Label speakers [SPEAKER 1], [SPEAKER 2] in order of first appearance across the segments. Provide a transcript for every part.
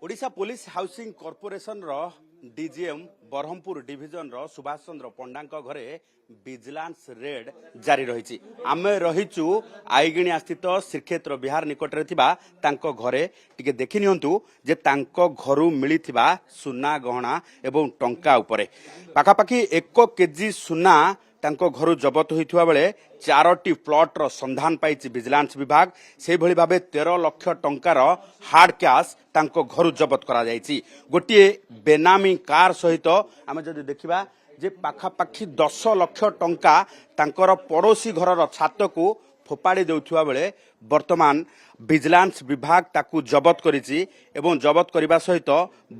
[SPEAKER 1] Odisha police housing corporation रो DGM Barhampur division रो सुभाष चंद्र पंडा घरे vigilance red जारी रही। आम रहीचु आईगिणिया स्थित श्रीक्षेत्र विहार निकटरे थिबा तांको घरे टिके देखि नियंतु जे तांको घरु मिलिथिबा सुना गहना एवं टंका उपरे पाखापाखि 1 केजी सुना तांको घरु जबत होइथुवा बेले 4टी प्लॉट रो संधान पाइछि विजिलेंस विभाग। से भली भाबे 13 लाख टंकार हार्ड कैश तांको घरु जबत करा जाइछि। गोटिए बेनामी कार सहित आमे जदि देखिबा जे पाखापाखि 10 लाख टंका तांकर पड़ोसी घरर छात को फोपाड़ी देउथुवा बेले वर्तमान विजिलेंस विभाग ताकू जबत करिछि एवं जबत करिबा सहित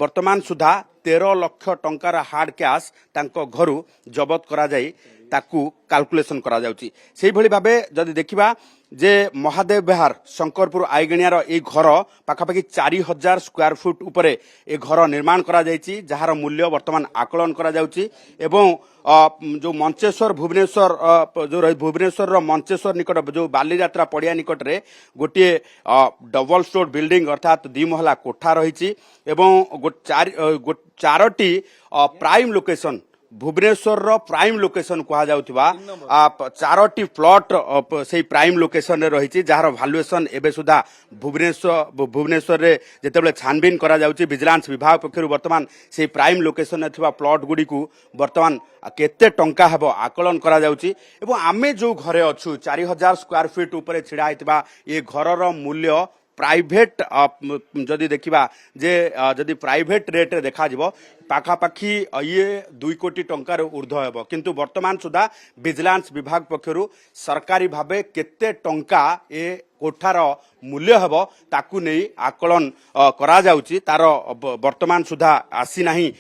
[SPEAKER 1] वर्तमान सुधा 13 लाख टंकार हार्ड कैश तांको घरु जबत करा जाई ताकू कैलकुलेशन करा जाउछि। सेहि भली भाबे जदि देखिबा जे महादेव विहार शंकरपुर आईगिणियार ए घर पाखापाखि 4000 स्क्वायर फुट उपरे ए घर निर्माण करा जाइछि जहार मूल्य वर्तमान आकलन करा जाउछि एवं जो मंचेश्वर भुवनेश्वर जो भुवनेश्वर रो मंचेश्वर निकट जो बालीयात्रा पड़िया निकट रे गोटे डबल स्टोर बिल्डिंग अर्थात 2 महला कोठा रही एवं 4टी प्राइम लोकेशन भुवनेश्वर रो प्राइम लोकेशन कहा जाउथिबा 4टी प्लॉट से प्राइम लोकेशन रे रही जहार वैल्यूएशन एबे सुधा भुवनेश्वर रे जेतेबेले छानबीन करा जाउछि विजिलेंस विभाग पक्षरु वर्तमान से प्राइम लोकेशन ने थिबा प्लॉट गुडी को वर्तमान केते टंका हेबो आकलन करा जाउछि एवं आमे जो घरे अछु 4000 स्क्वायर फीट ऊपर छिड़ा हितबा ये घरर मूल्य प्राइवेट जदि देखिबा जे जदि प्राइवेट रेट रे देखा जिवो पाखापाखि ये 2 कोटी टंकार ऊर्ध्व हेबो किंतु वर्तमान सुधा विजिलेंस विभाग पक्षरु सरकारी भाबे केते टंका ए कोठार मूल्य हेबो ताकू नै आकलन करा जाउछि तार वर्तमान सुधा आसी नाही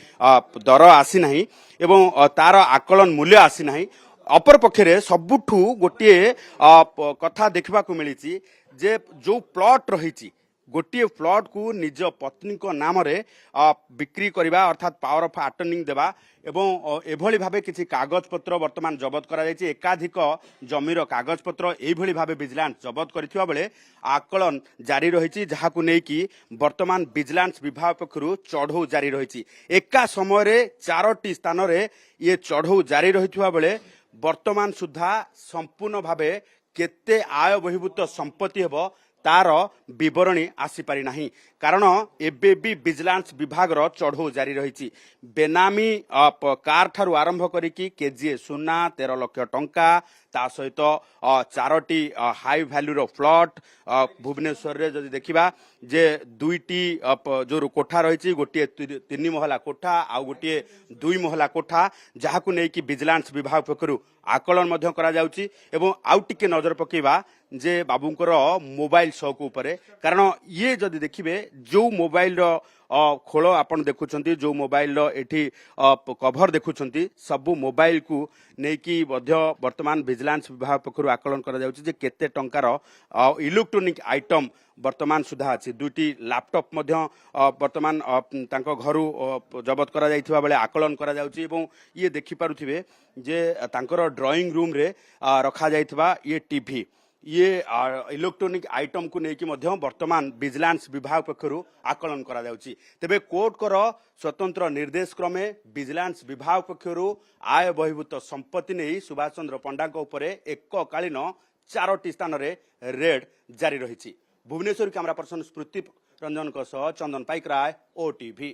[SPEAKER 1] दर आसी नाही एवं तार आकलन मूल्य आसी नाही। अपर पक्षरे सबुठू गोटे कथा देखा मिली जे जो प्लॉट रही गोटे प्लॉट को निज पत्नी को नाम रे बिक्री करवा अर्थात पावर ऑफ अटर्निंग देवा एवं एभली भाबे किछि कागज पत्र वर्तमान जबत करा जायछि। एकाधिक जमीर कागज पत्र एभली भाबे विजिलेंस जबत करिथिबा बेले आकलन जारी रहिछि जहाकु नै कि वर्तमान विजिलेंस विभाग पक्षरु चढ़ौ जारी रहिछि। एका समय रे 4टी स्थान रे ये चढ़ौ जारी रहिथिबा बेले वर्तमान सुधा संपूर्ण भावे केते आय बहिभूत संपत्ति हेबो तार विवरणी आसी पारि नाही कारण एबे भी विजिलेंस विभाग रो चढ़ौ जारी रहिछि। बेनामी कार ठारू आरंभ करिकि केजीए सुना 13 लाख टंका ता सहित 4टी हाई वैल्यू रो प्लॉट भुवनेश्वर रे जदि देखिबा जे 2टी जो कोठा रही गोटे 3 महला कोठा आ गोटे 2 महला कोठा जहाकु नै कि विजिलेंस विभाग पक्षरु आकलन मध्य करा जाउछि एवं आउ टिके नजर पकेबा जे बाबूंकर मोबाइल शौक उपरे कारण ये जदि देखिबे जो मोबाइल रो खोल आपण देखुछंती जो मोबाइल रो एठी कवर देखुछंती सबु मोबाइल को नेकी मध्य वर्तमान विजिलेंस विभाग पक्षरु आकलन करा जाउछि जे केते टंकार इलेक्ट्रॉनिक आइटम वर्तमान सुधा अछि। 2टी लैपटॉप मध्य वर्तमान तांको घरु जबत करा जाइथिबा बेले आकलन करा जाउछि एवं ये देखि पारुथिबे जे तांकर ड्राइंग रूम रे रखा जाइथिबा ये टीवी ये इलेक्ट्रॉनिक आइटम को लेकिन वर्तमान विजिलेंस विभाग पक्षरु आकलन करा जाउछि। तेबे कोर्ट कर स्वतंत्र निर्देश क्रमे विजिलेंस विभाग पक्षरु आय बहिभूत संपत्ति नहीं सुभाष चंद्र पंडा उपरे एककालीन 4टी स्थान रे रेड जारी रही। भुवनेश्वर कैमरा पर्सन स्मृति रंजन चंदन पाइक राय OTV।